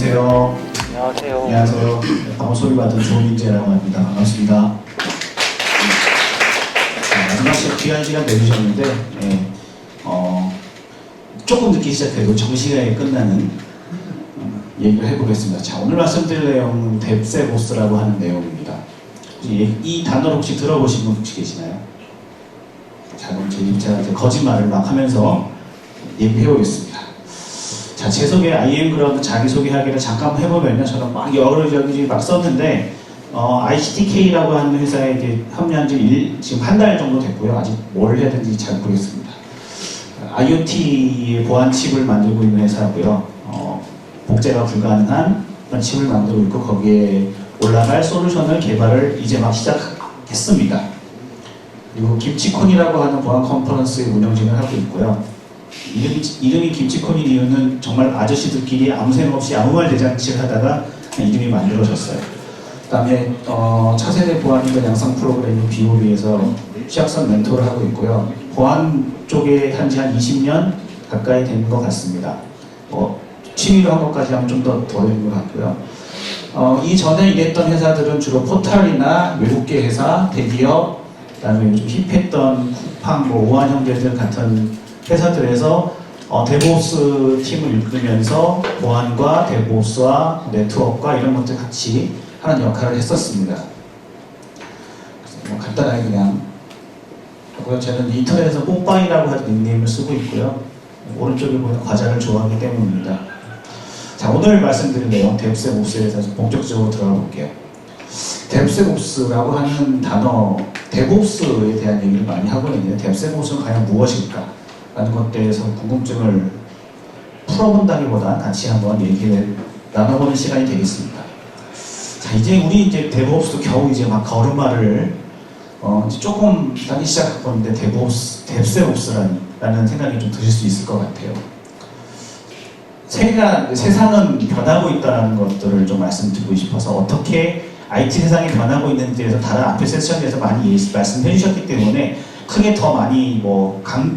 안녕하세요. 안녕하세요. 안녕하세요. 방금 소개받은 조민재라고 합니다. 반갑습니다. 마지막 귀한 시간 내주셨는데 조금 늦게 시작해도 정시간에 끝나는 얘기를 해보겠습니다. 자, 오늘 말씀드릴 내용은 뎁세보스라고 하는 내용입니다. 이 단어를 혹시 들어보신 분 혹시 계시나요? 자, 그럼 제가 이제 거짓말을 막 하면서 얘기해보겠습니다. 자, 제 소개, IM그라운드 자기소개하기를 잠깐 해보면요. 저는 막 여기저기 막 썼는데, ICTK라고 하는 회사에 이제 합류한 지 지금 한 달 정도 됐고요. 아직 뭘 해야 되는지 잘 모르겠습니다. IoT의 보안 칩을 만들고 있는 회사고요. 복제가 불가능한 그런 칩을 만들고 있고, 거기에 올라갈 솔루션을 개발을 이제 막 시작했습니다. 그리고 김치콘이라고 하는 보안 컨퍼런스의 운영진을 하고 있고요. 이름이 김치콘인 이유는 정말 아저씨들끼리 아무 생각 없이 아무 말 대잔치를 하다가 이름이 만들어졌어요. 그 다음에 차세대 보안인권 양성 프로그램인 BOB에서 취약선 멘토를 하고 있고요. 보안 쪽에 한지 한 20년 가까이 된 것 같습니다. 취미로 한 것까지 하면 좀 더 된 것 같고요. 이전에 일했던 회사들은 주로 포탈이나 외국계 회사, 대기업, 그 다음에 좀 힙했던 쿠팡, 오한 형제들 같은 회사들에서 데브옵스 팀을 이끌면서 보안과 데브옵스와 네트워크와 이런 것들 같이 하는 역할을 했었습니다. 간단하게 그냥 저는 인터넷에서 뽀빠이라고 하는 닉네임을 쓰고 있고요. 오른쪽에 보면 과자를 좋아하기 때문입니다. 자, 오늘 말씀드릴 내용 뎁세보스에 대해서 본격적으로 들어가 볼게요. 뎁세보스라고 하는 단어, 데브옵스에 대한 얘기를 많이 하고 있는데 뎁세보스는 과연 무엇일까? 라는 것에 대해서 궁금증을 풀어본다기보다 같이 한번 얘기를 나눠보는 시간이 되겠습니다. 자, 이제 데브옵스도 겨우 이제 막 걸음마를 이제 조금 다니기 시작하고 있는데 뎁세옵스라는 생각이 좀 드실 수 있을 것 같아요. 세상은 변하고 있다는 것들을 좀 말씀드리고 싶어서 어떻게 IT 세상이 변하고 있는지에 대해서 다른 앞에 세션에서 많이 말씀해 주셨기 때문에 크게 더 많이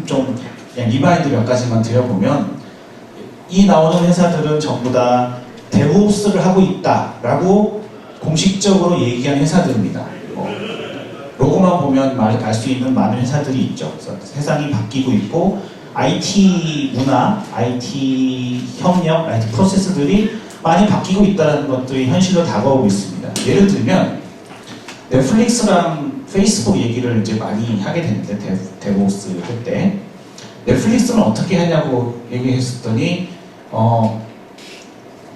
좀 그냥 리마인드 몇 가지만 드려보면 이 나오는 회사들은 전부 다 데브옵스를 하고 있다라고 공식적으로 얘기한 회사들입니다. 로고만 보면 알 수 있는 많은 회사들이 있죠. 그래서 세상이 바뀌고 있고 IT 문화, IT 협력, IT 프로세스들이 많이 바뀌고 있다는 것들이 현실로 다가오고 있습니다. 예를 들면 넷플릭스랑 페이스북 얘기를 이제 많이 하게 되는데 데브옵스 할 때 넷플릭스는 어떻게 하냐고 얘기했었더니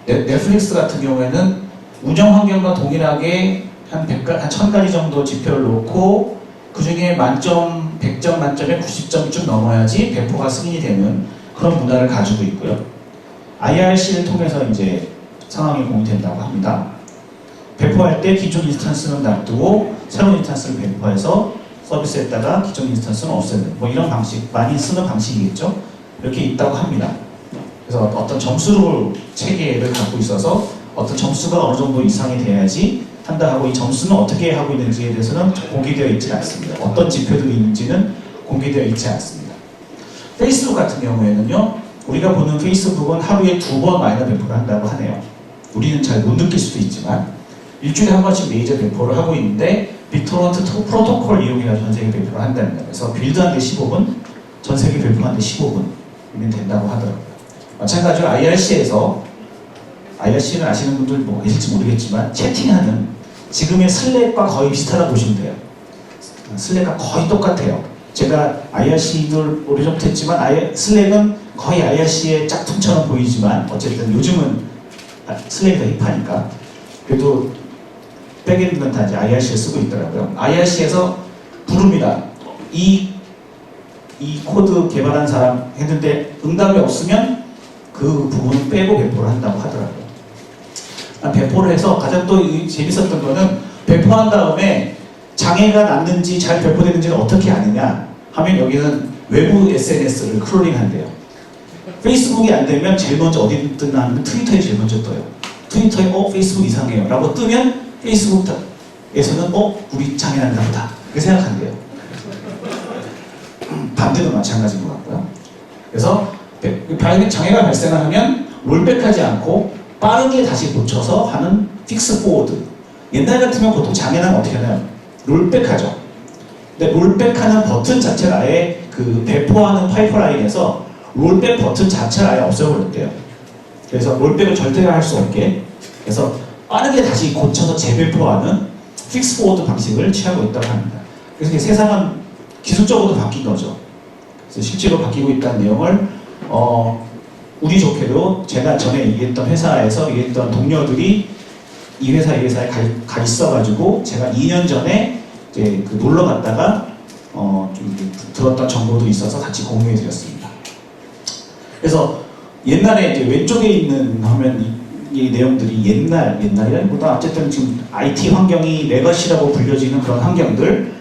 넷플릭스 같은 경우에는 운영 환경과 동일하게 한 1000가지 정도 지표를 놓고 그 중에 만점 100점 만점에 90점쯤 넘어야지 배포가 승인이 되는 그런 문화를 가지고 있고요. IRC를 통해서 이제 상황이 공유된다고 합니다. 배포할 때 기존 인스턴스는 놔두고 새로운 인스턴스를 배포해서 서비스에다가 기존 인스턴스는 없애는 이런 방식, 많이 쓰는 방식이겠죠. 이렇게 있다고 합니다. 그래서 어떤 점수를 체계를 갖고 있어서 어떤 점수가 어느 정도 이상이 돼야지 한다 하고 이 점수는 어떻게 하고 있는지에 대해서는 공개되어 있지 않습니다. 어떤 지표들이 있는지는 공개되어 있지 않습니다. 페이스북 같은 경우에는요, 우리가 보는 페이스북은 하루에 2번 마이너 배포를 한다고 하네요. 우리는 잘 못 느낄 수도 있지만 일주일에 한 번씩 메이저 배포를 하고 있는데 빅토런트 프로토콜 이용해서 전 세계 배포를 한다는 거예요. 그래서 빌드한 데 15분, 전 세계 배포한 데 15분이면 된다고 하더라고요. 마찬가지로 IRC는 아시는 분들 계실지 모르겠지만 채팅하는 지금의 슬랙과 거의 비슷하다고 보시면 돼요. 슬랙과 거의 똑같아요. 제가 IRC를 오래전부터 했지만 슬랙은 거의 IRC의 짝퉁처럼 보이지만 어쨌든 요즘은 슬랙이 더 힙하니까 그래도 백엔드는 다 이제 IRC를 쓰고 있더라고요. IRC에서 부릅니다. 이 코드 개발한 사람 했는데 응답이 없으면 그 부분을 빼고 배포를 한다고 하더라고요. 배포를 해서 가장 또 재밌었던 거는 배포한 다음에 장애가 났는지 잘 배포되는지를 어떻게 아느냐 하면 여기는 외부 SNS를 크롤링 한대요. 페이스북이 안 되면 제일 먼저 어디 뜨나 하면 트위터에 제일 먼저 떠요. 트위터에 페이스북 이상해요 라고 뜨면 페이스북에서는 우리 장애 났나 보다 그렇게 생각한대요. 반대도 마찬가지인 것 같고요. 그래서 장애가 발생하면 롤백하지 않고 빠르게 다시 고쳐서 하는 픽스 포워드. 옛날 같으면 보통 장애는 어떻게 하나요? 롤백하죠. 근데 롤백하는 버튼 자체를 아예 그 배포하는 파이프라인에서 롤백 버튼 자체를 아예 없애버렸대요. 그래서 롤백을 절대로 할 수 없게. 그래서 빠르게 다시 고쳐서 재배포하는 픽스 포워드 방식을 취하고 있다고 합니다. 그래서 세상은 기술적으로도 바뀐 거죠. 그래서 실제로 바뀌고 있다는 내용을 우리 좋게도 제가 전에 일했던 회사에서 일했던 동료들이 이 회사에 가 있어가지고 제가 2년 전에 이제 그 놀러 갔다가 좀 들었던 정보도 있어서 같이 공유해 드렸습니다. 그래서 옛날에 이제 왼쪽에 있는 화면 이 내용들이 옛날이라기보다 어쨌든 지금 IT 환경이 레거시라고 불려지는 그런 환경들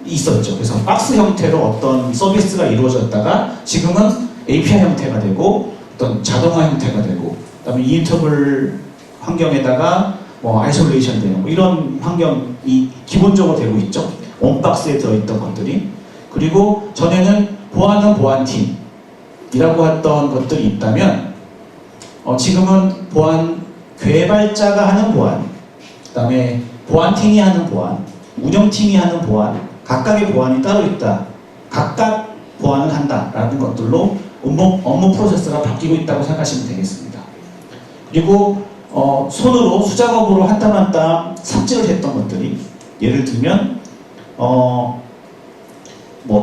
있었죠. 그래서 박스 형태로 어떤 서비스가 이루어졌다가 지금은 API 형태가 되고 어떤 자동화 형태가 되고 그다음에 이인터블 환경에다가 뭐 아이솔레이션 되는 뭐 이런 환경이 기본적으로 되고 있죠. 원박스에 들어있던 것들이. 그리고 전에는 보안은 보안팀이라고 했던 것들이 있다면 지금은 보안 개발자가 하는 보안, 그다음에 보안팀이 하는 보안, 운영팀이 하는 보안, 각각의 보안이 따로 있다. 각각 보안을 한다라는 것들로 업무 프로세스가 바뀌고 있다고 생각하시면 되겠습니다. 그리고 손으로 수작업으로 한 땀 한 땀 삽질을 했던 것들이 예를 들면 뭐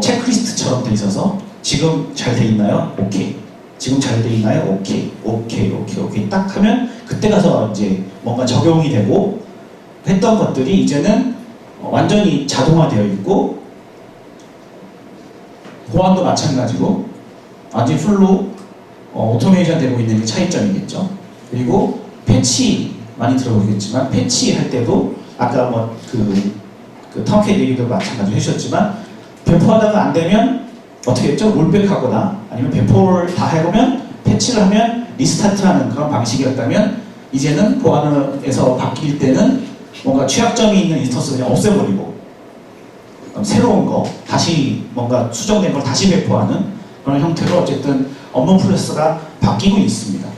체크리스트처럼 돼 있어서 지금 잘 돼 있나요? 오케이. 지금 잘 돼 있나요? 오케이. 딱 하면 그때 가서 이제 뭔가 적용이 되고 했던 것들이 이제는 완전히 자동화되어 있고 보안도 마찬가지로 완전히 풀로 오토메이션 되고 있는 게 차이점이겠죠. 그리고 패치 많이 들어보겠지만 패치할 때도 아까 뭐 그 텀캣 얘기도 마찬가지로 해주셨지만 배포하다가 안 되면 어떻게 했죠? 롤백하거나 아니면 배포를 다 해보면 패치를 하면 리스타트하는 그런 방식이었다면 이제는 보안에서 바뀔 때는 뭔가 취약점이 있는 인스턴스를 그냥 없애버리고 새로운 거 다시 뭔가 수정된 걸 다시 배포하는 그런 형태로 어쨌든 업무 프로세스가 바뀌고 있습니다.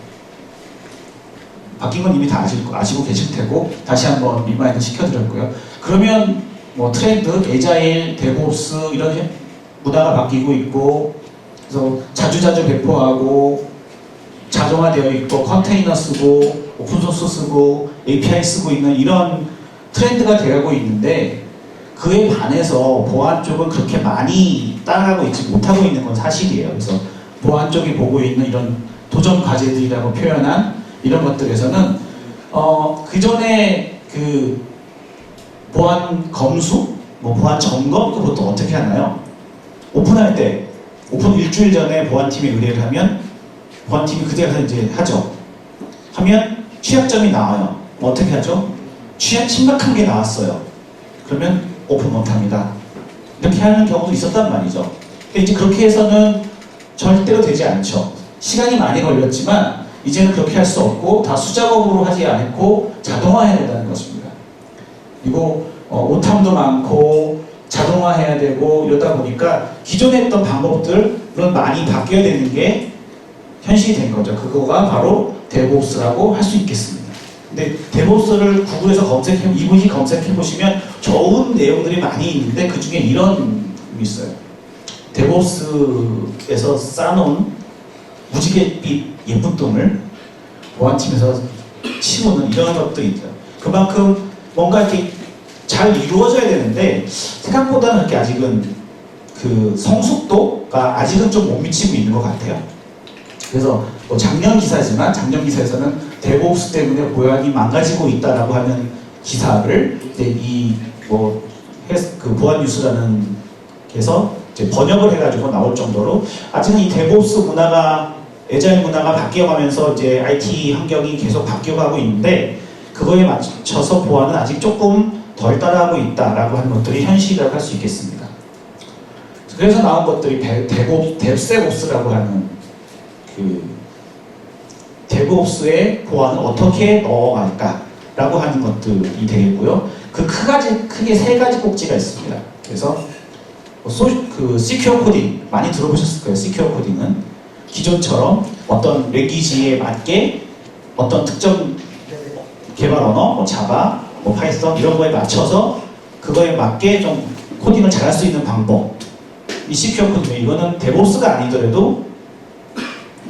바뀐 건 이미 다 아시고 계실 테고 다시 한번 리마인드 시켜드렸고요. 그러면 뭐 트렌드, 에자일, 데브옵스 이런 문화가 바뀌고 있고 그래서 자주자주 배포하고 자동화되어 있고 컨테이너 쓰고 오픈소스 쓰고 API 쓰고 있는 이런 트렌드가 되어가고 있는데 그에 반해서 보안 쪽은 그렇게 많이 따라가고 있지 못하고 있는 건 사실이에요. 그래서 보안 쪽이 보고 있는 이런 도전 과제들이라고 표현한 이런 것들에서는 그전에 그 보안 검수, 뭐 보안 점검 그 보통 어떻게 하나요? 오픈할 때 오픈 일주일 전에 보안팀에 의뢰를 하면 보안팀이 그때 가서 이제 하죠. 하면 취약점이 나와요. 어떻게 하죠? 심각한 게 나왔어요. 그러면 오픈 못합니다. 이렇게 하는 경우도 있었단 말이죠. 근데 이제 그렇게 해서는 절대로 되지 않죠. 시간이 많이 걸렸지만 이제는 그렇게 할 수 없고 다 수작업으로 하지 않고 자동화해야 된다는 것입니다. 그리고 오탐도 많고 자동화해야 되고 이러다 보니까 기존에 했던 방법들은 많이 바뀌어야 되는 게 현실이 된 거죠. 그거가 바로 데브옵스라고 할 수 있겠습니다. 근데 데브옵스를 구글에서 이분이 검색해 보시면 좋은 내용들이 많이 있는데 그 중에 이런 게 있어요. 데브옵스에서 쌓아놓은 무지갯빛 예쁜 돈을 보안팀에서 치우는 이런 것도 있죠. 그만큼 뭔가 이렇게 잘 이루어져야 되는데 생각보다는 그렇게 아직은 그 성숙도가 아직은 좀 못 미치고 있는 것 같아요. 그래서 뭐 작년 기사지만 작년 기사에서는 데브옵스 때문에 보안이 망가지고 있다라고 하는 기사를 이제 그 보안 뉴스라는 게서 이제 번역을 해가지고 나올 정도로 아직은 이 데브옵스 문화가 에자일 문화가 바뀌어가면서 이제 IT 환경이 계속 바뀌어가고 있는데 그거에 맞춰서 보안은 아직 조금 덜 따라하고 있다라고 하는 것들이 현실이라고 할 수 있겠습니다. 그래서 나온 것들이 뎁스옵스라고 하는 그 데브옵스의 보안을 어떻게 넣어갈까라고 하는 것들이 되겠고요. 크게 세 가지 꼭지가 있습니다. 그래서 그 시큐어 코딩 많이 들어보셨을 거예요. 시큐어 코딩은 기존처럼 어떤 레기지에 맞게 어떤 특정 개발 언어, 뭐 자바, 뭐 파이썬 이런 거에 맞춰서 그거에 맞게 좀 코딩을 잘할 수 있는 방법. 이 시큐어 코딩 이거는 데브옵스가 아니더라도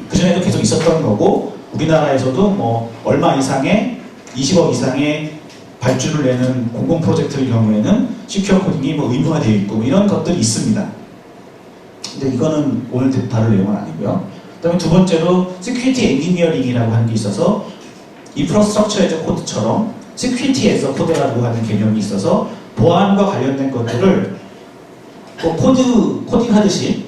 그전에도 계속 있었던 거고 우리나라에서도 뭐 얼마 이상의 20억 이상의 발주를 내는 공공 프로젝트의 경우에는 시큐어 코딩이 뭐 의무화되어 있고 이런 것들이 있습니다. 근데 이거는 오늘 다룰 내용은 아니고요. 그다음에 두 번째로 시큐리티 엔지니어링이라고 하는 게 있어서 인프라스트럭처 에즈 코드처럼 시큐리티에서 코드라고 하는 개념이 있어서 보안과 관련된 것들을 뭐 코딩 하듯이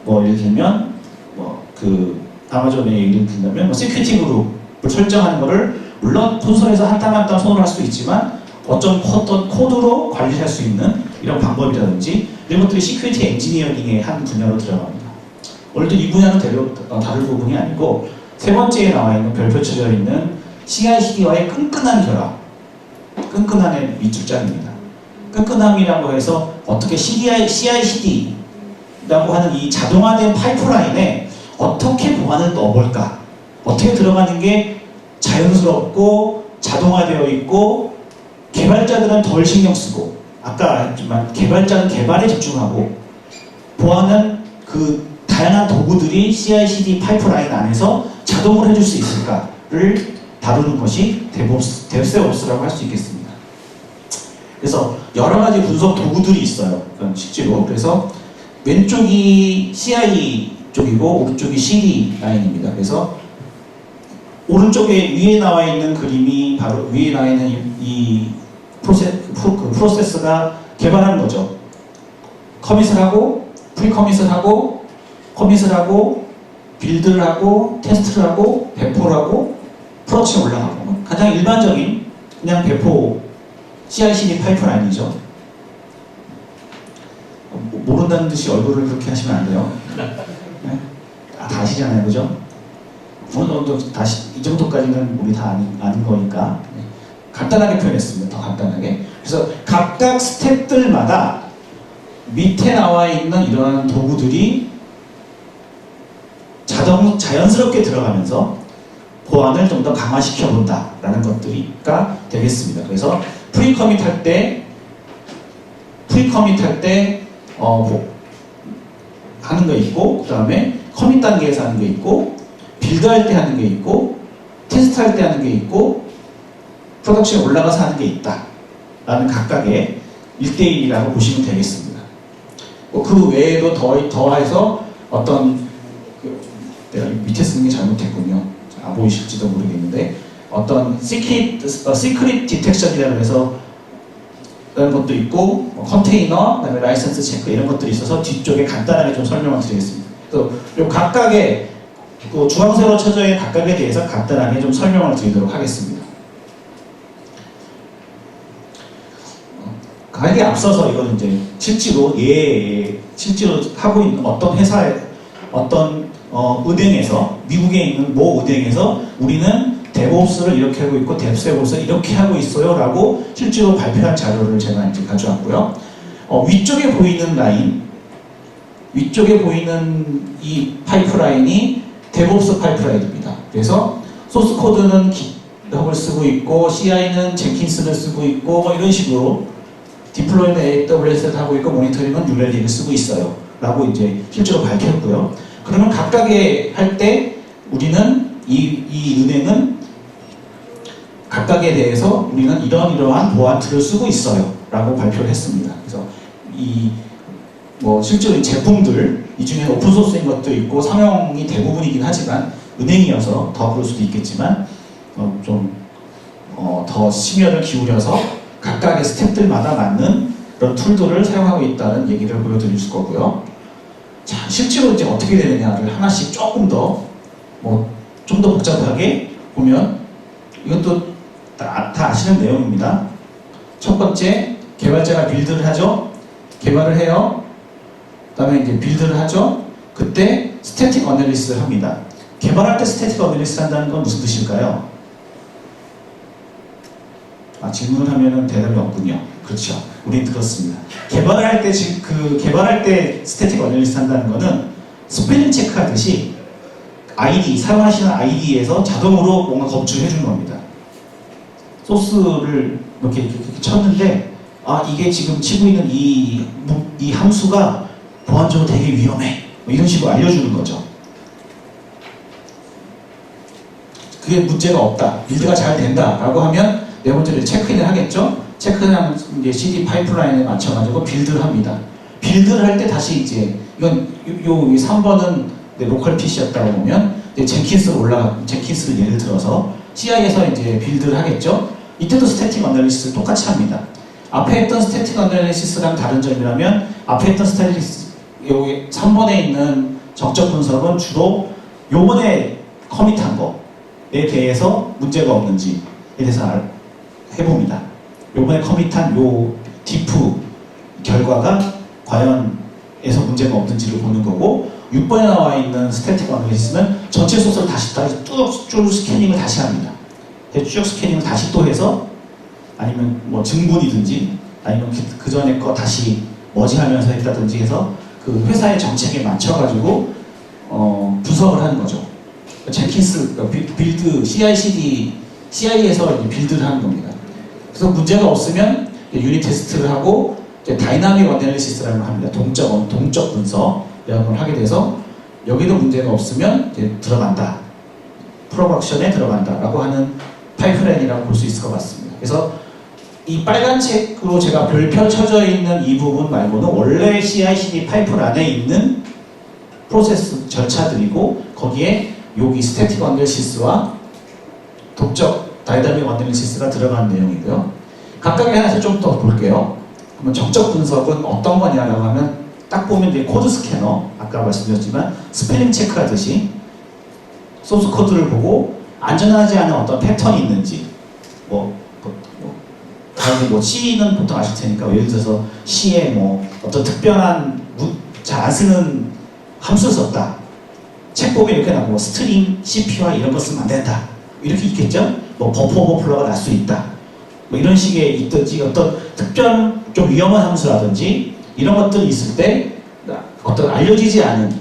뭐 예를 들면 뭐 그 아마존의 예를 들면 뭐 시큐리티 그룹을 설정하는 거를 물론 콘솔에서 한 땀 한 땀 손으로 할 수도 있지만 어떤 코드로 관리할 수 있는 이런 방법이라든지 이런 것들이 시큐리티 엔지니어링의 한 분야로 들어갑니다. 오늘도 이 분야는 다룰 부분이 아니고 세 번째에 나와 있는 별표 쳐져 있는 CI/CD와의 끈끈한 결합, 끈끈함의 밑줄장입니다. 끈끈함이라고 해서 어떻게 CI/CD라고 하는 이 자동화된 파이프라인에 어떻게 보안을 넣어볼까? 어떻게 들어가는 게 자연스럽고 자동화되어 있고 개발자들은 덜 신경 쓰고 아까 했지만 개발자는 개발에 집중하고 보안은 그 다양한 도구들이 CI/CD 파이프라인 안에서 자동으로 해줄 수 있을까를 다루는 것이 DevSecOps라고 할 수 있겠습니다. 그래서 여러 가지 분석 도구들이 있어요. 실제로. 그래서 왼쪽이 CI 쪽이고 오른쪽이 CD 라인입니다. 그래서 오른쪽에 위에 나와 있는 그림이 바로 위에 나와 있는 이 프로세스가 개발하는 거죠. 커밋을 하고 프리커밋을 하고 커밋을 하고 빌드를 하고 테스트를 하고 배포를 하고 프로덕션에 올라가고 가장 일반적인 그냥 배포 CI/CD 파이프라인이죠. 모른다는 듯이 얼굴을 그렇게 하시면 안 돼요. 네? 다 아시잖아요, 그죠? 어느 정도 다시 이 정도까지는 우리 다 아는 거니까 네. 간단하게 표현했습니다. 더 간단하게. 그래서 각각 스텝들마다 밑에 나와 있는 이러한 도구들이 자연스럽게 들어가면서 보안을 좀 더 강화시켜 본다라는 것들이가 되겠습니다. 그래서 프리커밋 할 때 하는 거 있고 그 다음에 커밋 단계에서 하는 게 있고 빌드할 때 하는 게 있고 테스트할 때 하는 게 있고 프로덕션에 올라가서 하는 게 있다 라는 각각의 1대1이라고 보시면 되겠습니다. 그 외에도 더해서 어떤 내가 밑에 쓰는 게 잘못했군요. 안 보이실지도 모르겠는데 어떤 시크릿 디텍션이라고 해서 그런 것도 있고 컨테이너, 그다음에 라이선스 체크 이런 것들이 있어서 뒤쪽에 간단하게 좀 설명을 드리겠습니다. 그래서 요 각각의 그 주황색으로 쳐져 있는 각각에 대해서 간단하게 좀 설명을 드리도록 하겠습니다. 가격에 앞서서 이거는 이제 실제로 실제로 하고 있는 어떤 회사에 어떤 은행에서 미국에 있는 모 은행에서 우리는 데브옵스를 이렇게 하고 있고 DevSecOps를 이렇게 하고 있어요 라고 실제로 발표한 자료를 제가 이제 가져왔고요. 위쪽에 보이는 라인, 위쪽에 보이는 이 파이프라인이 DevOps 파이프라인입니다. 그래서 소스 코드는 GitHub을 쓰고 있고 CI는 젠킨스를 쓰고 있고 뭐 이런 식으로 디플로이는 AWS를 하고 있고 모니터링은 뉴렐릭을 쓰고 있어요 라고 이제 실제로 밝혔고요. 그러면 각각의 할 때 우리는 이 은행은 각각에 대해서 우리는 이러한 보안 툴을 쓰고 있어요 라고 발표를 했습니다. 그래서 실제로 이 제품들 이 중에 오픈소스인 것도 있고 상용이 대부분이긴 하지만 은행이어서 더 그럴 수도 있겠지만 더 심혈을 기울여서 각각의 스텝들마다 맞는 그런 툴들을 사용하고 있다는 얘기를 보여드릴 거고요. 자, 실제로 이제 어떻게 되느냐를 하나씩 조금 더 좀 더 복잡하게 보면 이것도 다 아시는 내용입니다. 첫 번째, 개발자가 빌드를 하죠. 개발을 해요. 그 다음에 이제 빌드를 하죠. 그때 스태틱 어널리시스를 합니다. 개발할 때 스태틱 어널리시스 한다는 건 무슨 뜻일까요? 질문을 하면은 대답이 없군요. 그렇죠. 우린 그렇습니다. 개발할 때 스태틱 어널리시스 한다는 거는 스펠링 체크 하듯이 아이디, 사용하시는 아이디에서 자동으로 뭔가 검출해 주는 겁니다. 소스를 이렇게 쳤는데, 아, 이게 지금 치고 있는 이 함수가 보안적으로 되게 위험해. 뭐 이런 식으로 알려주는 거죠. 그게 문제가 없다. 빌드가 잘 된다. 라고 하면 네 번째로 체크인을 하겠죠? 체크인하면 이제 CD 파이프라인에 맞춰가지고 빌드를 합니다. 빌드를 할 때 다시 이제, 이건, 요 3번은 로컬 PC였다고 보면, 젠킨스를 예를 들어서 CI에서 이제 빌드를 하겠죠? 이때도 스태틱 어널리시스를 똑같이 합니다. 앞에 했던 스태틱 어널리시스랑 다른 점이라면, 앞에 했던 여기 3번에 있는 적적 분석은 주로 요번에 커밋한 거에 대해서 문제가 없는지에 대해서 해봅니다. 요번에 커밋한 요 디프 결과가 과연 에서 문제가 없는지를 보는 거고, 6번에 나와 있는 스태틱 어널리시스는 전체 소스를 다시 쭉 스캐닝을 다시 합니다. 쭉 스캐닝을 다시 또 해서, 아니면 뭐 증분이든지 아니면 그 전에 거 다시 머지하면서 했다든지 해서 그 회사의 정책에 맞춰가지고 분석을 하는 거죠. 젠킨스 빌드 CI에서 빌드를 하는 겁니다. 그래서 문제가 없으면 유닛 테스트를 하고 다이나믹 어널리시스라는 걸 합니다. 동적 분석 이런 걸 하게 돼서 여기도 문제가 없으면 이제 들어간다. 프로덕션에 들어간다라고 하는 파이프라인이라고 볼 수 있을 것 같습니다. 그래서 이 빨간색으로 제가 별 펼쳐져 있는 이 부분 말고는 원래 CI/CD 파이프 안에 있는 프로세스 절차들이고, 거기에 여기 스태틱 어널리시스와 독적 다이나믹 어널리시스가 들어가는 내용이고요. 각각의 하나씩 좀 더 볼게요. 그러면 적적 분석은 어떤 거냐라고 하면 딱 보면 이제 코드 스캐너, 아까 말씀드렸지만 스펠링 체크하듯이 소스 코드를 보고 안전하지 않은 어떤 패턴이 있는지, 다른 뭐 C는 보통 아실 테니까, 예를 들어서 C에 뭐 어떤 특별한 잘 안 쓰는 함수를 썼다. 책 보면 이렇게 나오고 스트링, CPY 이런 거 쓰면 안 된다. 이렇게 있겠죠? 뭐 버퍼 오버플로가 날 수 있다. 뭐 이런 식의 있든지, 어떤 특별한 좀 위험한 함수라든지 이런 것들이 있을 때 어떤 알려지지 않은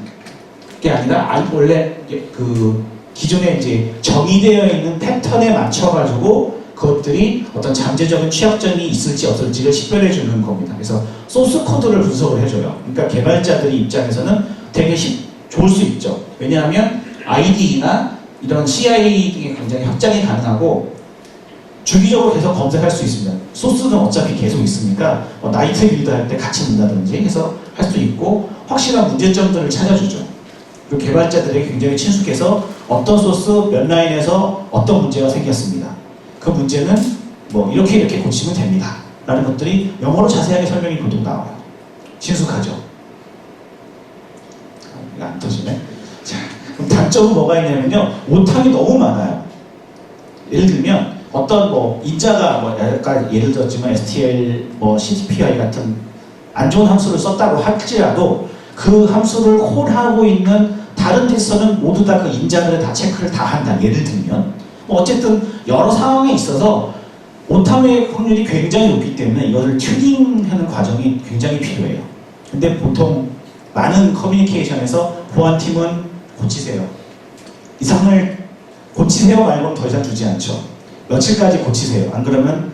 게 아니라 원래 그 기존에 이제 정의되어 있는 패턴에 맞춰가지고 그것들이 어떤 잠재적인 취약점이 있을지 없을지를 식별해 주는 겁니다. 그래서 소스 코드를 분석을 해줘요. 그러니까 개발자들의 입장에서는 되게 좋을 수 있죠. 왜냐하면 IDE나 이런 CI 굉장히 확장이 가능하고 주기적으로 계속 검색할 수 있습니다. 소스는 어차피 계속 있으니까 나이트 빌드 할 때 같이 넣는다든지 해서 할 수 있고, 확실한 문제점들을 찾아주죠. 그리고 개발자들에게 굉장히 친숙해서 어떤 소스 몇 라인에서 어떤 문제가 생겼습니다. 그 문제는 뭐 이렇게 고치면 됩니다. 라는 것들이 영어로 자세하게 설명이 보통 나와요. 친숙하죠. 이거 안 터지네. 자, 그럼 단점은 뭐가 있냐면요, 오탑이 너무 많아요. 예를 들면 어떤 뭐 인자가 뭐 아까 예를 들었지만 STL 뭐 CPY 같은 안 좋은 함수를 썼다고 할지라도 그 함수를 콜하고 있는 다른 테스터는 모두 다 그 인자들을 다 체크를 다 한다. 예를 들면 뭐 어쨌든 여러 상황에 있어서 오탐의 확률이 굉장히 높기 때문에 이것을 튜닝하는 과정이 굉장히 필요해요. 근데 보통 많은 커뮤니케이션에서 보안팀은 고치세요. 이상을 고치세요 말고는 더 이상 주지 않죠. 며칠까지 고치세요. 안 그러면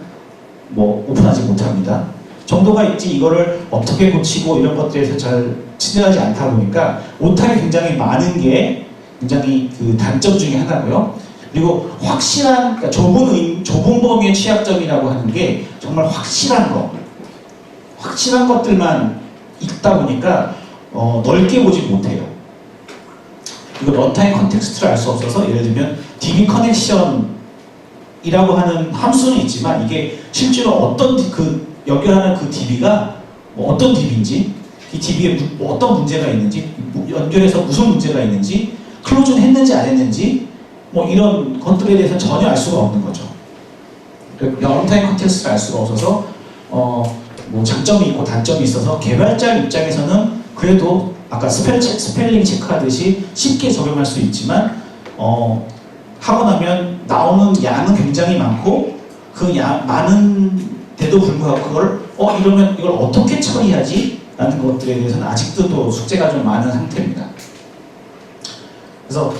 뭐 오픈하지 못합니다. 정도가 있지, 이거를 어떻게 고치고 이런 것들에 대해서 잘 친절하지 않다 보니까 오탈이 굉장히 많은 게 굉장히 그 단점 중에 하나고요. 그리고 확실한, 그러니까 좁은 범위의 취약점이라고 하는 게 정말 확실한 것들만 있다 보니까 넓게 보지 못해요. 이거 런타임 컨텍스트를 알 수 없어서, 예를 들면 DB 커넥션이라고 하는 함수는 있지만 이게 실제로 어떤 연결하는 그 DB가 뭐 어떤 DB인지, 이 DB에 어떤 문제가 있는지, 연결해서 무슨 문제가 있는지, 클로즈는 했는지 안 했는지, 뭐 이런 것들에 대해서 전혀 알 수가 없는 거죠. 런타임 컨텍스트를 알 수가 없어서 뭐 장점이 있고 단점이 있어서 개발자 입장에서는 그래도 아까 스펠링 체크하듯이 쉽게 적용할 수 있지만 하고 나면 나오는 양은 굉장히 많고, 그 많은데도 불구하고 그걸 이러면 이걸 어떻게 처리하지? 라는 것들에 대해서는 아직도 또 숙제가 좀 많은 상태입니다. 그래서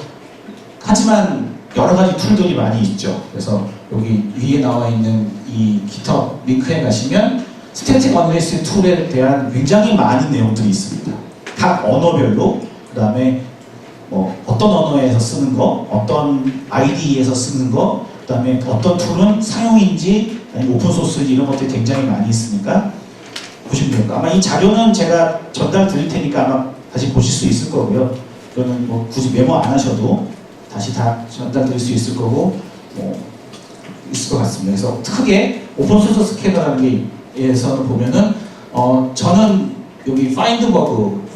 하지만 여러 가지 툴들이 많이 있죠. 그래서 여기 위에 나와 있는 이 GitHub 링크에 가시면 스태틱 어널리시스 툴에 대한 굉장히 많은 내용들이 있습니다. 각 언어별로, 그 다음에 뭐 어떤 언어에서 쓰는 거, 어떤 IDE에서 쓰는 거, 그 다음에 어떤 툴은 상용인지 아니면 오픈소스인지 이런 것들이 굉장히 많이 있으니까 보시면 됩니다. 아마 이 자료는 제가 전달 드릴 테니까 아마 다시 보실 수 있을 거고요. 이거는 뭐 굳이 메모 안 하셔도 다시 다 전달 드릴 수 있을 거고 뭐 있을 것 같습니다. 그래서 크게 오픈소스 스캐너라는 게에서는 보면은 저는 여기 Find 버그,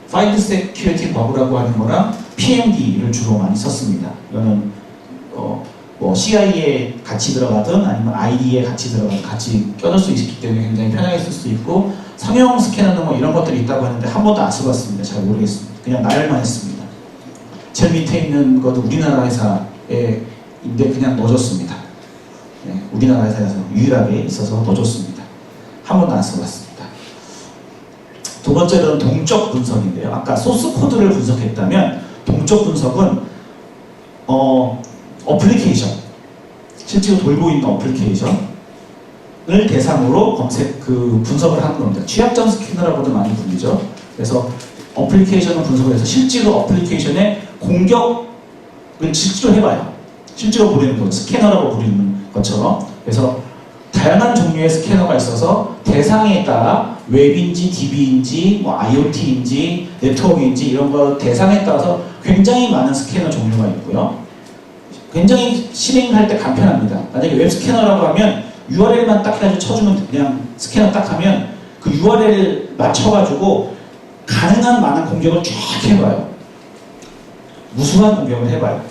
Find Security 버그라고 하는 거랑 PMD를 주로 많이 썼습니다. 이거는 뭐 CI에 같이 들어가든 아니면 ID에 같이 들어가든 같이 껴놓을 수 있기 때문에 굉장히 편하게 쓸 수 있고 상용 스캐너는 뭐 이런 것들이 있다고 하는데 한 번도 안 써봤습니다. 잘 모르겠습니다. 그냥 나열만 했습니다. 제일 밑에 있는 것도 우리나라 회사인데 그냥 넣어줬습니다. 네, 우리나라 회사에서 유일하게 있어서 넣어줬습니다. 한 번도 안 써봤습니다. 두 번째는 동적 분석인데요. 아까 소스 코드를 분석했다면 동적 분석은 어플리케이션, 실제로 돌고 있는 어플리케이션을 대상으로 분석을 하는 겁니다. 취약점 스캐너라고도 많이 불리죠. 그래서 어플리케이션을 분석을 해서 실제로 어플리케이션의 공격을 실제로 해봐요. 실제로 부리는 거, 스캐너라고 부리는 것처럼. 그래서 다양한 종류의 스캐너가 있어서 대상에 따라 웹인지 DB인지 뭐 IoT인지 네트워크인지 이런 거 대상에 따라서 굉장히 많은 스캐너 종류가 있고요. 굉장히 실행할 때 간편합니다. 만약에 웹 스캐너라고 하면 URL만 딱 해가지고 쳐주면 그냥 스캐너 딱 하면 그 URL 맞춰가지고 가능한 많은 공격을 쫙 해봐요. 무수한 공격을 해봐요.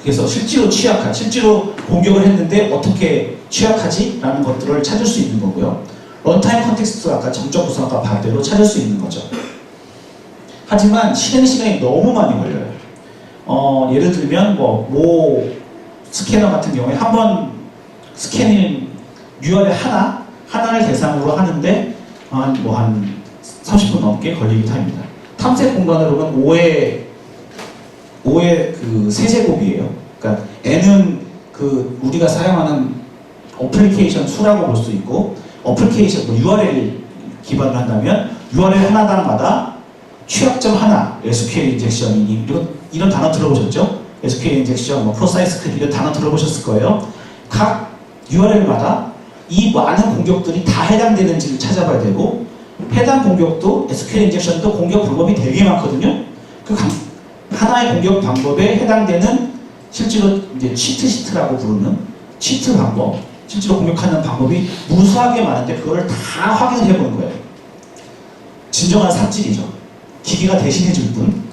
그래서 실제로 실제로 공격을 했는데 어떻게 취약하지? 라는 것들을 찾을 수 있는 거고요. 런타임 컨텍스트 아까 정적 구성 아까 반대로 찾을 수 있는 거죠. 하지만 실행 시간이 너무 많이 걸려요. 예를 들면 모 스캐너 같은 경우에 한 번 스캐닝 URL 하나를 대상으로 하는데 한 30분 넘게 걸리기도 합니다. 탐색 공간으로 보면 5의 그 세제곱이에요. 그러니까 n은 그 우리가 사용하는 어플리케이션 수라고 볼 수 있고 어플리케이션 URL 기반으로 한다면 URL 하나당마다 취약점 하나, SQL 인젝션이니 이런 단어 들어보셨죠? SQL 인젝션, 프로사이스 스크립트 이런 단어 들어보셨을 거예요. 각 URL마다 이 많은 공격들이 다 해당되는지를 찾아봐야 되고 해당 공격도 SQL 인젝션도 공격 방법이 되게 많거든요. 그 하나의 공격 방법에 해당되는 실제로 이제 치트 시트라고 부르는 치트 방법, 실제로 공격하는 방법이 무수하게 많은데 그거를 다 확인을 해보는 거예요. 진정한 삽질이죠. 기계가 대신해줄 뿐.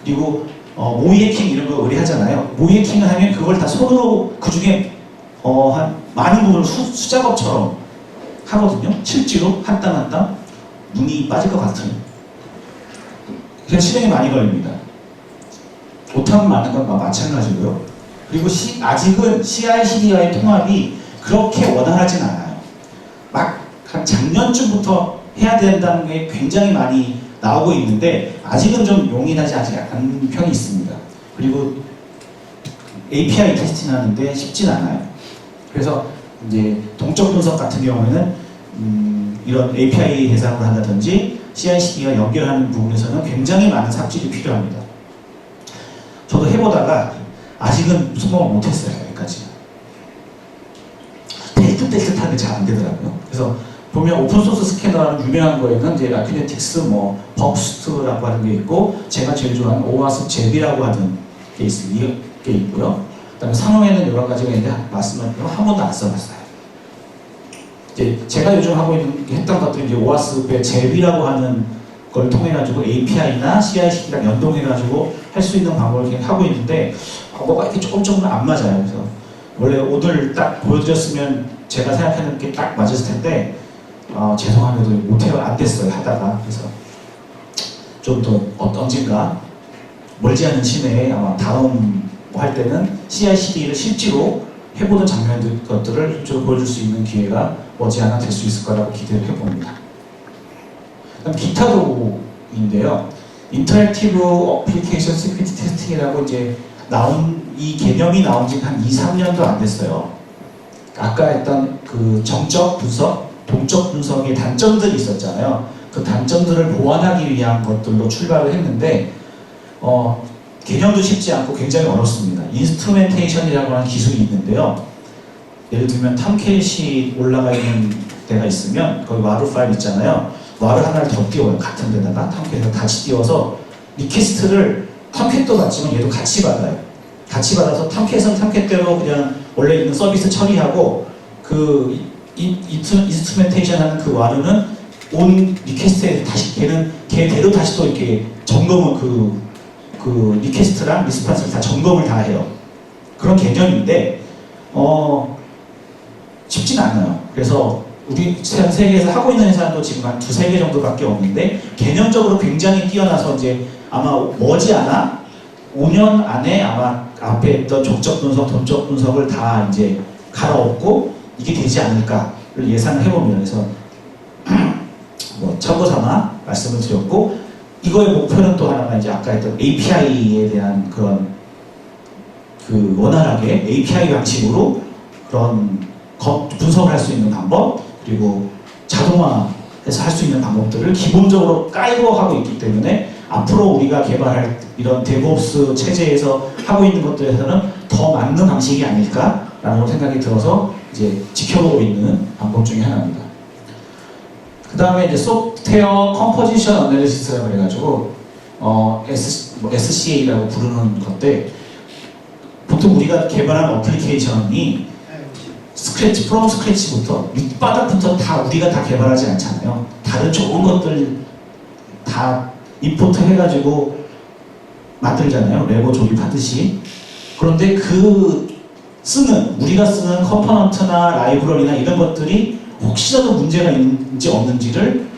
그리고 모이해킹 이런 거 의뢰하잖아요. 모이해킹을 하면 그걸 다 손으로 그 중에 한 많은 부분을 수작업처럼 하거든요. 실제로 한 땀 한 땀 눈이 빠질 것 같은. 그래서 실행이 많이 걸립니다. 오타는 많은 건 마찬가지고요. 그리고 아직은 CI/CD와의 통합이 그렇게 원활하진 않아요. 막 한 작년쯤부터 해야 된다는 게 굉장히 많이 나오고 있는데 아직은 좀 용이하지 않은 편이 있습니다. 그리고 API 테스팅하는데 쉽진 않아요. 그래서 이제 동적 분석 같은 경우에는 이런 API 대상으로 한다든지 CI/CD와 연결하는 부분에서는 굉장히 많은 삽질이 필요합니다. 저도 해보다가 아직은 성공을 못했어요. 여기까지. 떼뜻떼뜻하게 잘 안 되더라고요. 그래서 보면 오픈소스 스캐너라는 유명한 거에는 이제 아큐네틱스, 버스트라고 하는 게 있고 제가 제일 좋아하는 오아스 제비라고 하는 게 있고요. 그다음에 상용에는 여러 가지가 있는데 말씀드린 한 번도 안 써봤어요. 이제 제가 요즘 하고 있는 했던 것들이 이제 오아스 제비라고 하는 걸 통해 가지고 API나 CI/CD랑 연동해 가지고 할 수 있는 방법을 하고 있는데 뭐가 이렇게 조금 안 맞아요. 그래서 원래 오늘 딱 보여드렸으면 제가 생각하는 게 딱 맞을 텐데 죄송하게도 못해요. 안 됐어요. 하다가. 그래서 좀 더 언젠가 멀지 않은 시내에 아마 다음 할 때는 CI/CD를 실제로 해보는 것들을 실제로 보여줄 수 있는 기회가 머지않아 될 수 있을 거라고 기대를 해봅니다. 그다음 기타 도구인데요. 인터랙티브 어플리케이션 시큐리티 테스팅이라고 이제 이 개념이 나온 지 한 2, 3년도 안 됐어요. 아까 했던 그 정적 분석, 동적 분석의 단점들이 있었잖아요. 그 단점들을 보완하기 위한 것들로 출발을 했는데 개념도 쉽지 않고 굉장히 어렵습니다. 인스트루멘테이션이라고 하는 기술이 있는데요. 예를 들면 탐캣이 올라가 있는 데가 있으면 거기 와르 파일 있잖아요. 와르 하나를 더 띄워요. 같은 데다가 탐캣을 같이 띄워서 리퀘스트를 탐캣도 받지만 얘도 같이 받아요. 같이 받아서 탐캣은 탐캣대로 그냥 원래 있는 서비스 처리하고 그 인스트루멘테이션 하는 그 와르는 온 리퀘스트에 다시 걔대로 다시 또 이렇게 점검을 그 리퀘스트랑 리스폰스를 다 점검을 다 해요. 그런 개념인데 쉽진 않아요. 그래서 우리 전 세계에서 하고 있는 회사도 지금 한 2-3개 정도밖에 없는데 개념적으로 굉장히 뛰어나서 이제 아마 머지않아 5년 안에 아마 앞에 있던 족적 분석, 돈적 분석을 다 이제 갈아엎고 이게 되지 않을까를 예상을 해봅니다. 그래서 뭐 참고삼아 말씀을 드렸고 이거의 목표는 또 하나가 이제 아까 했던 API에 대한 그런 그 원활하게 API 방식으로 그런 분석을 할 수 있는 방법 그리고 자동화해서 할 수 있는 방법들을 기본적으로 깔고 하고 있기 때문에 앞으로 우리가 개발할 이런 데브옵스 체제에서 하고 있는 것들에서는 더 맞는 방식이 아닐까라는 생각이 들어서 이제 지켜보고 있는 방법 중에 하나입니다. 그 다음에 이제 소프트웨어 컴포지션 어널리시스라고 해가지고 SCA라고 부르는 건데 보통 우리가 개발한 어플리케이션이 프롬 스크래치부터 밑바닥부터 다 우리가 다 개발하지 않잖아요. 다른 좋은 것들 다 임포트 해가지고 만들잖아요. 레고 조립하듯이. 그런데 우리가 쓰는 컴포넌트나 라이브러리나 이런 것들이 혹시라도 문제가 있는지 없는지를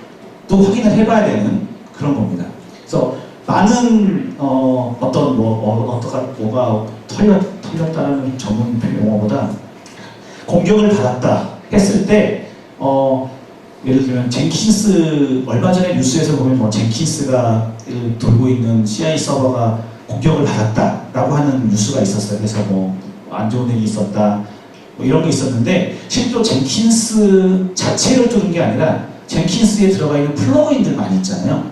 또 확인을 해봐야 되는 그런 겁니다. 그래서 많은 뭐가 털렸다는 전문 용어보다 공격을 받았다 했을 때 예를 들면 젠킨스 얼마 전에 뉴스에서 보면 뭐 젠킨스가 돌고 있는 CI 서버가 공격을 받았다라고 하는 뉴스가 있었어요. 그래서 뭐 안 좋은 일이 있었다 뭐 이런 게 있었는데 실제로 젠킨스 자체를 뚫은 게 아니라 젠킨스에 들어가 있는 플러그인들 많이 있잖아요.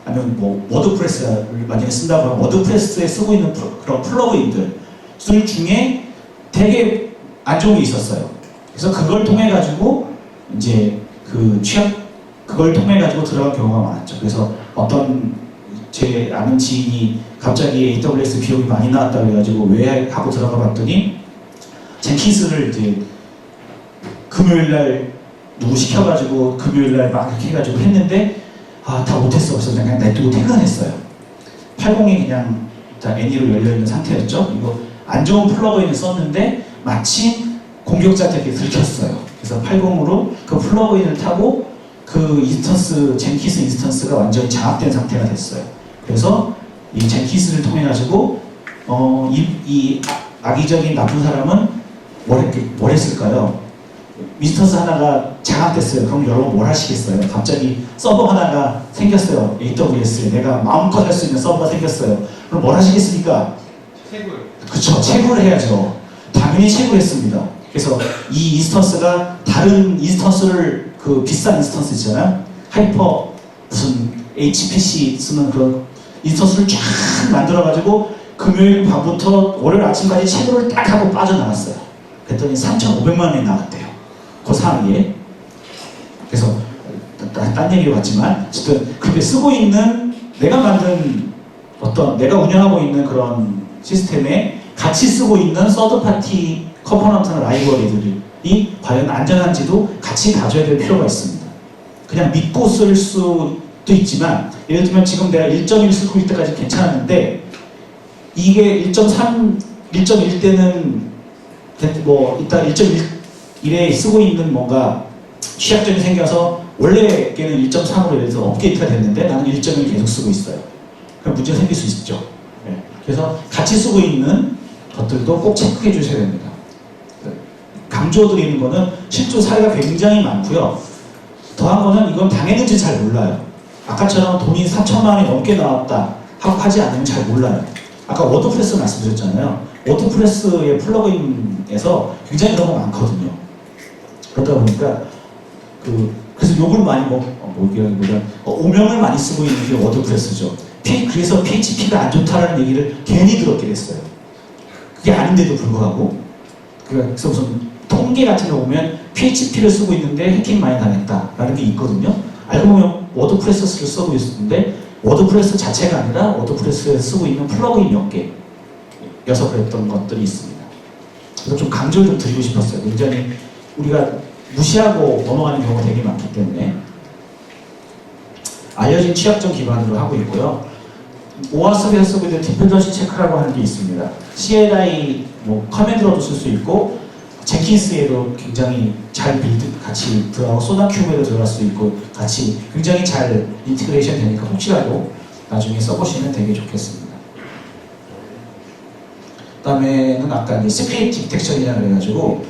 아니면 뭐 워드프레스를 만약에 쓴다고 하면 워드프레스에 쓰고 있는 그런 플러그인들 중에 되게 안 좋은 게 있었어요. 그래서 그걸 통해 가지고 이제 그걸 통해 가지고 들어간 경우가 많았죠. 그래서 제 아는 지인이 갑자기 AWS 비용이 많이 나왔다고 해가지고 왜 하고 들어가 봤더니 젠킨스를 이제 금요일날 누구 시켜가지고 금요일날 막 이렇게 해가지고 했는데 다 못했어. 그래서 그냥 냅두고 퇴근했어요. 80이 그냥 다 애니로 열려있는 상태였죠. 이거 안 좋은 플러그인을 썼는데 마침 공격자한테 들켰어요. 그래서 80으로 그 플러그인을 타고 그 젠킨스 인스턴스가 완전히 장악된 상태가 됐어요. 그래서 이 젠킨스를 통해 가지고 이 악의적인 나쁜 사람은 뭘 했을까요? 인스턴스 하나가 장악됐어요. 그럼 여러분 뭘 하시겠어요? 갑자기 서버 하나가 생겼어요. AWS에 내가 마음껏 할 수 있는 서버가 생겼어요. 그럼 뭘 하시겠습니까? 채굴. 그쵸, 채굴을 해야죠. 당연히 채굴했습니다. 그래서 이 인스턴스가 다른 인스턴스를 비싼 인스턴스 있잖아요. 하이퍼 무슨 HPC 쓰는 그런 인스턴스를 쫙 만들어가지고 금요일 밤부터 월요일 아침까지 채굴을 딱 하고 빠져나갔어요. 그랬더니 3,500만 원이 나왔대요. 그 상위에. 그래서 딴 얘기로 왔지만 어쨌든 그렇게 쓰고 있는 내가 운영하고 있는 그런 시스템에 같이 쓰고 있는 서드파티 컴포넌트나 라이브러리들이 과연 안전한지도 같이 봐줘야 될 필요가 있습니다. 그냥 믿고 쓸 수도 있지만 예를 들면 지금 내가 1.1 쓰고 있을 때까지 괜찮았는데 이게 1.3, 1.1 때는 뭐 이따 1.1에 쓰고 있는 뭔가 취약점이 생겨서 원래 걔는 1.3으로 해서 업데이트가 됐는데 나는 1.1 계속 쓰고 있어요. 그럼 문제가 생길 수 있죠. 네. 그래서 같이 쓰고 있는 것들도 꼭 체크해 주셔야 됩니다. 강조드리는 거는 실제 사례가 굉장히 많고요. 더한 거는 이건 당했는지 잘 몰라요. 아까처럼 돈이 4천만 원이 넘게 나왔다 하고 하지 않으면 잘 몰라요. 아까 워드프레스 말씀드렸잖아요. 워드프레스의 플러그인에서 굉장히 그런 거 많거든요. 그러다 보니까 그래서 욕을 많이 오명을 많이 쓰고 있는 게 워드프레스죠. 그래서 PHP가 안 좋다라는 얘기를 괜히 들었게 됐어요. 그게 아닌데도 불구하고 그래서 무슨 통계 같은 거 보면 PHP를 쓰고 있는데 해킹 많이 당했다라는 게 있거든요. 알고 보면 워드프레스를 쓰고 있었는데 워드프레스 자체가 아니라 워드프레스에 쓰고 있는 플러그인 몇 개여서 그랬던 것들이 있습니다. 그래서 좀 강조를 좀 드리고 싶었어요. 굉장히 우리가 무시하고 넘어가는 경우가 되게 많기 때문에 알려진 취약점 기반으로 하고 있고요. 오아스비에서 쓰고 있는 디펜던시 체크라고 하는 게 있습니다. CLI 커맨드로도 쓸 수 있고 젠킨스에도 굉장히 잘 빌드 같이 들어가고 소나큐브에도 들어갈 수 있고 같이 굉장히 잘 인티그레이션 되니까 혹시라도 나중에 써보시면 되게 좋겠습니다. 그 다음에는 아까 이제 시크릿 디텍션이라 그래가지고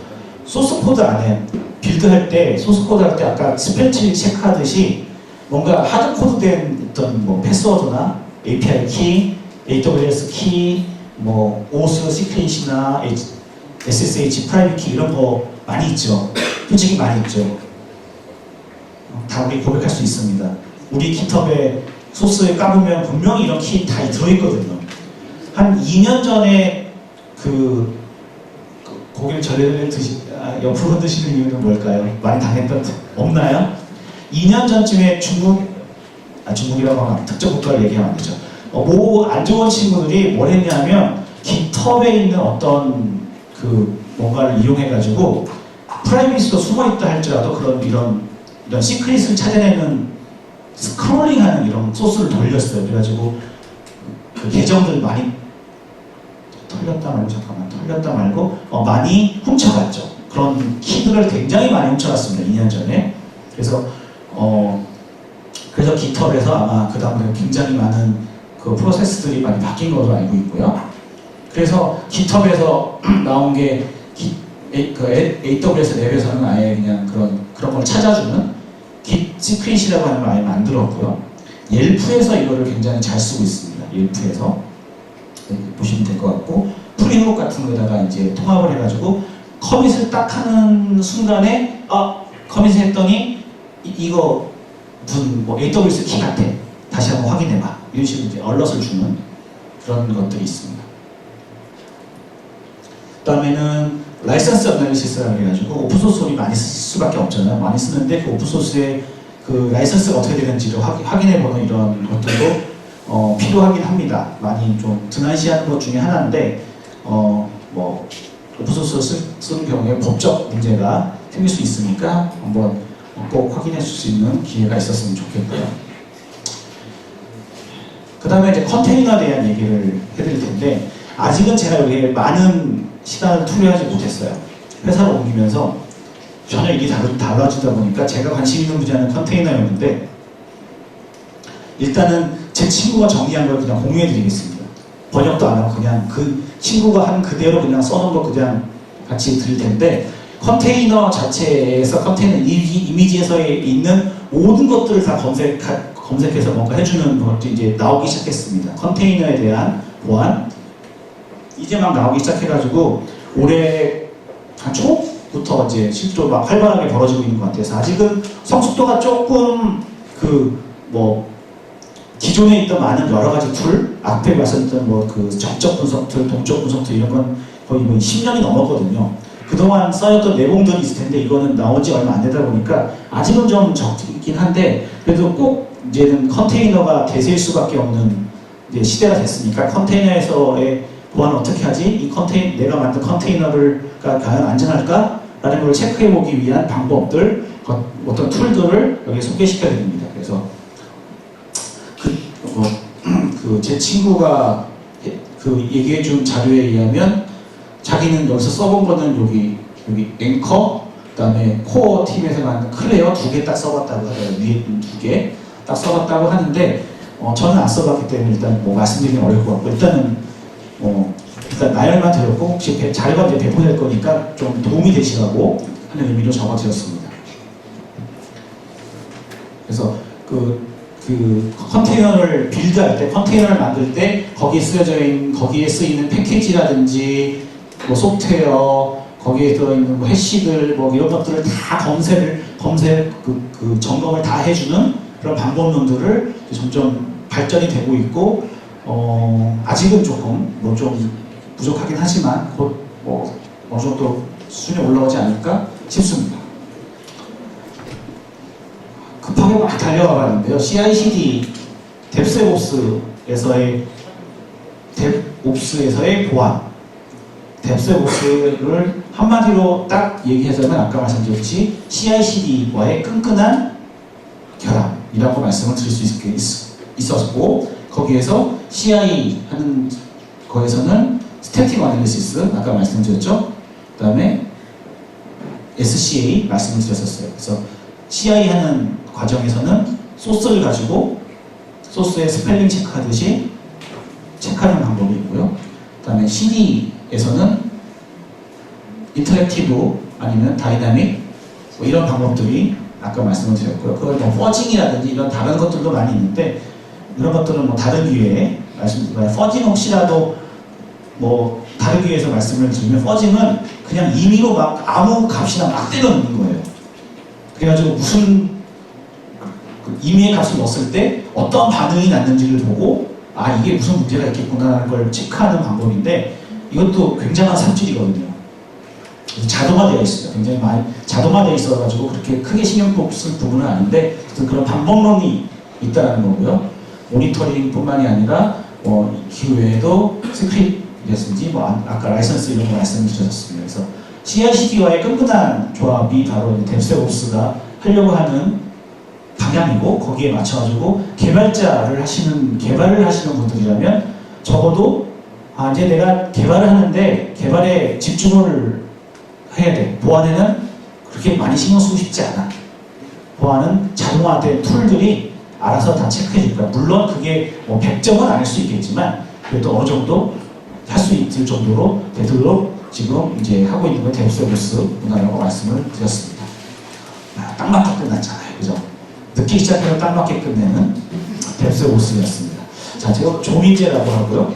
소스 코드 안에 빌드할 때 소스 코드 할 때 아까 스펠 체크하듯이 뭔가 하드 코드된 어떤 패스워드나 API 키, AWS 키, 오스 시크릿이나 SSH 프라이빗 키 이런 거 많이 있죠. 솔직히 많이 있죠. 다 우리 고백할 수 있습니다. 우리 깃허브에 소스에 까보면 분명히 이런 키 다 들어있거든요. 한 2년 전에 고개를 절레절레 옆으로 흔드시는 이유는 뭘까요? 많이 당했던 없나요? 2년 전쯤에 중국이라고 하면 특정 국가를 얘기하면 안 되죠. 안 좋은 친구들이 뭘 했냐면 깃허브에 있는 어떤 뭔가를 이용해가지고 프라이빗도 숨어있다 할지라도 이런 시크릿을 찾아내는 스크롤링하는 이런 소스를 돌렸어요. 그래가지고 계정들 많이 털렸다 말고 많이 훔쳐갔죠. 그런 키들을 굉장히 많이 훔쳐갔습니다. 2년 전에. 그래서 깃허브에서 아마 그 다음에 굉장히 많은 프로세스들이 많이 바뀐 것으로 알고 있고요. 그래서 깃허브에서 나온 게 AWS 랩에서는 아예 그냥 그런 걸 찾아주는 깃 시크릿이라고 하는 걸 아예 만들었고요. 옐프에서 이거를 굉장히 잘 쓰고 있습니다. 옐프에서 보시면 될 것 같고 프리훅 같은 거에다가 이제 통합을 해가지고 커밋을 딱 하는 순간에 커밋을 했더니 이거 무슨 AWS 키 같아. 다시 한번 확인해봐. 이런 식으로 이제 얼럿을 주는 그런 것들이 있습니다. 그 다음에는 라이선스 어널리시스라고 해가지고 오픈소스를 많이 쓸 수밖에 없잖아요. 많이 쓰는데 그 오픈소스의 라이선스가 어떻게 되는지를 확인해보는 이런 것들도 필요하긴 합니다. 많이 좀 등한시하는 것 중에 하나인데 오픈소스를 쓰는 경우에 법적 문제가 생길 수 있으니까 한번 꼭 확인해 줄 수 있는 기회가 있었으면 좋겠고요. 그 다음에 이제 컨테이너에 대한 얘기를 해드릴 텐데 아직은 제가 여기에 많은 시간을 투여하지 못했어요. 회사로 옮기면서 전혀 일이 달라지다 보니까 제가 관심 있는 분야는 컨테이너였는데 일단은 제 친구가 정리한 걸 그냥 공유해 드리겠습니다. 번역도 안 하고 그냥 그 친구가 한 그대로 그냥 써놓은 거 그냥 같이 드릴 텐데 컨테이너 자체에서 컨테이너 이미지에서 있는 모든 것들을 다 검색해서 뭔가 해주는 것도 이제 나오기 시작했습니다. 컨테이너에 대한 보안 이제 막 나오기 시작해가지고 올해 한 초부터 이제 실제로 막 활발하게 벌어지고 있는 것 같아서 아직은 성숙도가 조금 기존에 있던 많은 여러 가지 툴 앞에 말씀드렸던 정적 분석 툴, 동적 분석 툴 이런 건 거의 10년이 넘었거든요. 그동안 쌓였던 내공들이 있을 텐데 이거는 나온 지 얼마 안 되다 보니까 아직은 좀 적긴 한데 그래도 꼭 이제는 컨테이너가 대세일 수밖에 없는 이제 시대가 됐으니까 컨테이너에서의 보안을 어떻게 하지? 내가 만든 컨테이너가 과연 안전할까? 라는 걸 체크해보기 위한 방법들, 어떤 툴들을 여기 소개시켜 드립니다. 그래서 제 친구가 얘기해준 자료에 의하면 자기는 여기서 써본 거는 여기 앵커, 그 다음에 코어 팀에서 만든 클레어 2개 딱 써봤다고 하더라고요. 위에 2개 딱 써봤다고 하는데 저는 안 써봤기 때문에 일단 말씀드리긴 어려울 것 같고 일단 나열만 드렸고 혹시 자료가 이제 배포될 거니까 좀 도움이 되시라고 하는 의미로 적어드렸습니다. 그래서 그 컨테이너를 빌드할 때, 컨테이너를 만들 때 거기에 쓰이는 패키지라든지 뭐 소프트웨어, 거기에 들어있는 뭐 해시들 뭐 이런 것들을 다 점검을 다 해주는 그런 방법론들을 점점 발전이 되고 있고, 아직은 조금 뭐 좀 부족하긴 하지만 곧 뭐 어느 정도 수준이 올라오지 않을까 싶습니다. 급하게 막 달려가 봤는데요. CI/CD 뎁스옵스에서의 보안, 뎁스옵스를 한마디로 딱 얘기하자면 아까 말씀드렸듯이 CI/CD와의 끈끈한 결합이라고 말씀을 드릴 수 있었고, 거기에서 CI 하는 거에서는 스태틱 어널리시스 아까 말씀드렸죠. 그 다음에 SCA 말씀을 드렸었어요. 그래서 CI 하는 과정에서는 소스를 가지고 소스의 스펠링 체크하듯이 체크하는 방법이 있고요. 그 다음에 CD에서는 인터랙티브 아니면 다이나믹 뭐 이런 방법들이 아까 말씀을 드렸고요. 그걸 뭐 퍼징이라든지 이런 다른 것들도 많이 있는데, 이런 것들은 뭐 다른 기회에 말씀드려요. 퍼징 혹시라도 뭐 다른 기회에서 말씀을 드리면, 퍼징은 그냥 임의로 막 아무 값이나 막 때려 넣는 거예요. 그래가지고 무슨 임의의 값을 넣었을 때 어떤 반응이 났는지를 보고, 아 이게 무슨 문제가 있겠구나라는 걸 체크하는 방법인데, 이것도 굉장한 삽질이거든요. 자동화되어 있어요. 굉장히 많이 자동화되어 있어가지고 그렇게 크게 신경 쓸 부분은 아닌데, 그런 방법론이 있다는 거고요. 모니터링뿐만이 아니라 그 외에도 스크립트라든지 뭐 아까 라이선스 이런 거 말씀드렸습니다. 그래서 CI/CD와의 끈끈한 조합이 바로 뎁스옵스가 하려고 하는 방향이고, 거기에 맞춰가지고 개발을 하시는 분들이라면 적어도 이제 내가 개발을 하는데 개발에 집중을 해야 돼. 보안에는 그렇게 많이 신경 쓰고 싶지 않아. 보안은 자동화된 툴들이 알아서 다 체크해 줄 거야. 물론 그게 뭐 100점은 아닐 수 있겠지만 그래도 어느 정도 할 수 있을 정도로 되도록 지금 이제 하고 있는 건 뎁스옵스 문화라고 말씀을 드렸습니다. 딱 맞게 끝났잖아요. 그죠? 늦게 시작해서 딱 맞게 끝내는 뎁스옵스였습니다. 자, 제가 조민재라고 하고요.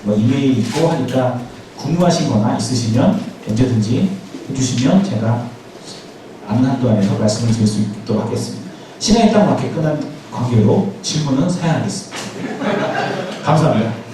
뭐 이메일 있고 하니까 궁금하신 거나 있으시면 언제든지 해주시면 제가 아는 한도 안에서 말씀을 드릴 수 있도록 하겠습니다. 시간이 딱 맞게 끝난 관계로 질문은 사양하겠습니다. 감사합니다.